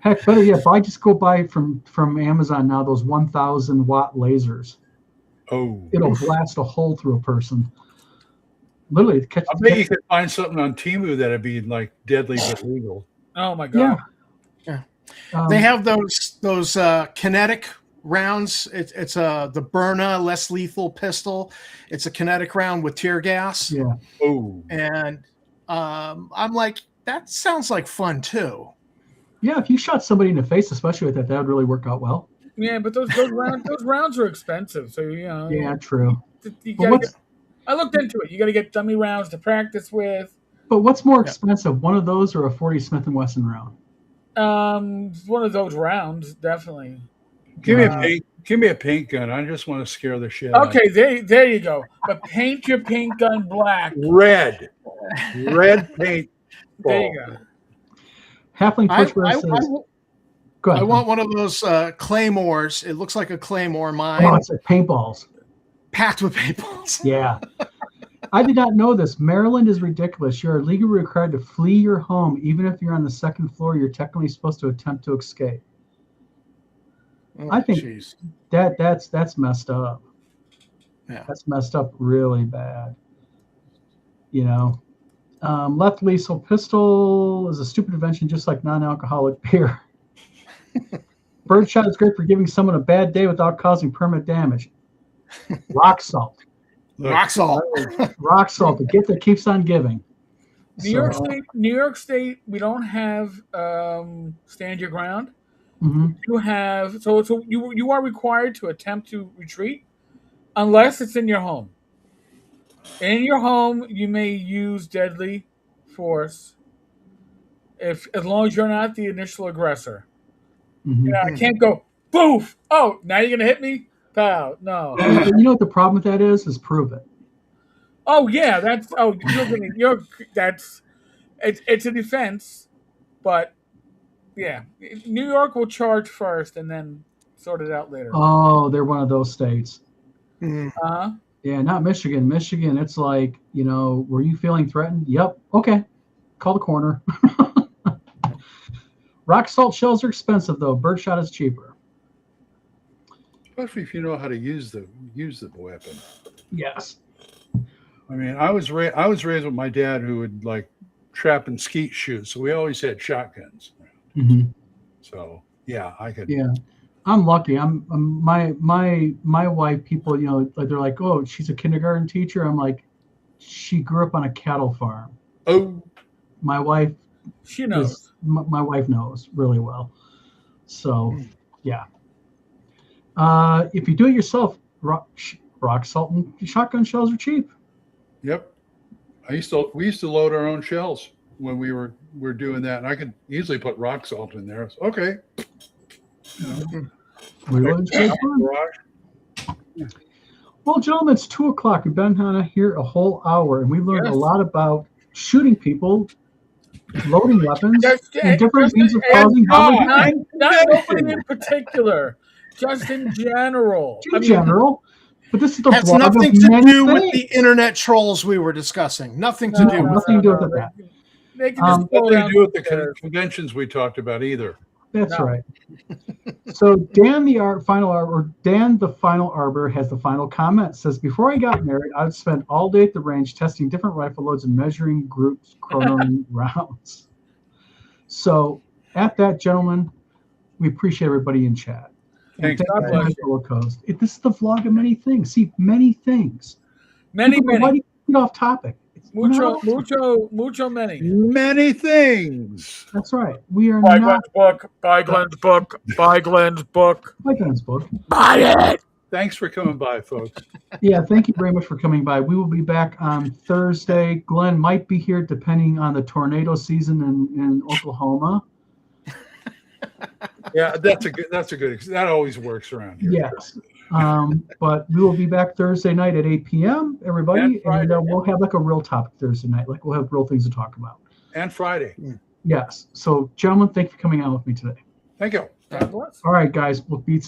Heck, better yet, if I just go buy from Amazon now those 1,000 watt lasers, Oh. it'll blast a hole through a person. Literally, I bet you could find something on Temu that'd be like deadly but legal. Oh my god! They have those kinetic rounds. It's the Byrna less lethal pistol. It's a kinetic round with tear gas. Yeah. Oh. And I'm like, that sounds like fun too. Yeah, if you shot somebody in the face, especially with that would really work out well. Yeah, but those rounds are expensive. So Yeah, true. I looked into it. You got to get dummy rounds to practice with. But what's more expensive, one of those or a 40 Smith & Wesson round? One of those rounds, definitely. Give me a paint gun. I just want to scare the shit out. Okay, there you go. But paint your paint gun black. Red paint. There you go. Halfling Pushbear says, go ahead. I want one of those claymores. It looks like a claymore mine. Oh, it's like paintballs. Packed with paintballs. Yeah. I did not know this. Maryland is ridiculous. You're legally required to flee your home. Even if you're on the second floor, you're technically supposed to attempt to escape. Oh, I think geez. that's messed up. Yeah. That's messed up really bad. Left lethal pistol is a stupid invention, just like non-alcoholic beer. Birdshot is great for giving someone a bad day without causing permanent damage. Rock salt. Rock salt. Rock salt, the gift that keeps on giving. New York State, we don't have stand your ground. Mm-hmm. You have so you are required to attempt to retreat unless it's in your home. In your home, you may use deadly force as long as you're not the initial aggressor. Mm-hmm. Yeah, I can't go boof. Oh, now you're gonna hit me, pal? No. You know what the problem with that is? Is prove it. Oh yeah, it's a defense, but yeah, New York will charge first and then sort it out later. Oh, they're one of those states. Mhm. Yeah, not Michigan. Michigan, it's like, were you feeling threatened? Yep. Okay. Call the coroner. Rock salt shells are expensive, though. Birdshot is cheaper. Especially if you know how to use the weapon. Yes. I mean, I was raised with my dad who would like trap and skeet shoot, so we always had shotguns. Mm-hmm. So yeah, I could. Yeah. I'm lucky. My wife. People, they're like, oh, she's a kindergarten teacher. I'm like, she grew up on a cattle farm. Oh, My wife. She knows. My wife knows really well. So, yeah. If you do it yourself, rock salt and shotgun shells are cheap. yep. We used to load our own shells when we were doing that, and I could easily put rock salt in there. So, okay. Really great fun. Well, gentlemen, it's 2:00. We've been here a whole hour, and we've learned a lot about shooting people, loading weapons, and different means of causing harm. Not nobody in particular, just in general. In general. But this is the Has vlog nothing of to many do with things. the internet trolls we were discussing. Nothing to do with nothing to do with that. They can just Nothing go to down do with the there. conventions we talked about either. That's No. right. So Dan, the final arbor, has the final comment. Says, before I got married, I would spend all day at the range testing different rifle loads and measuring groups, chronoing rounds. So at that, gentlemen, we appreciate everybody in chat. And Thanks. thank you for my fellow co-host. This is the vlog of many things. See, many things. Many, People go, why many. do you get off topic? We're not Mucho, many. Many things. That's right. We are Buy not Glenn's book. Buy Glenn's book. Buy Glenn's book. like Glenn's book. Buy it. Thanks for coming by, folks. Yeah, thank you very much for coming by. We will be back on Thursday. Glenn might be here depending on the tornado season in Oklahoma. Yeah, that's a good. That always works around here. Yes. But we will be back Thursday night at 8 p.m., everybody. And Friday. And we'll have like a real topic Thursday night. Like we'll have real things to talk about. And Friday. Yes. So, gentlemen, thank you for coming on with me today. Thank you. God bless. All right, guys. We'll be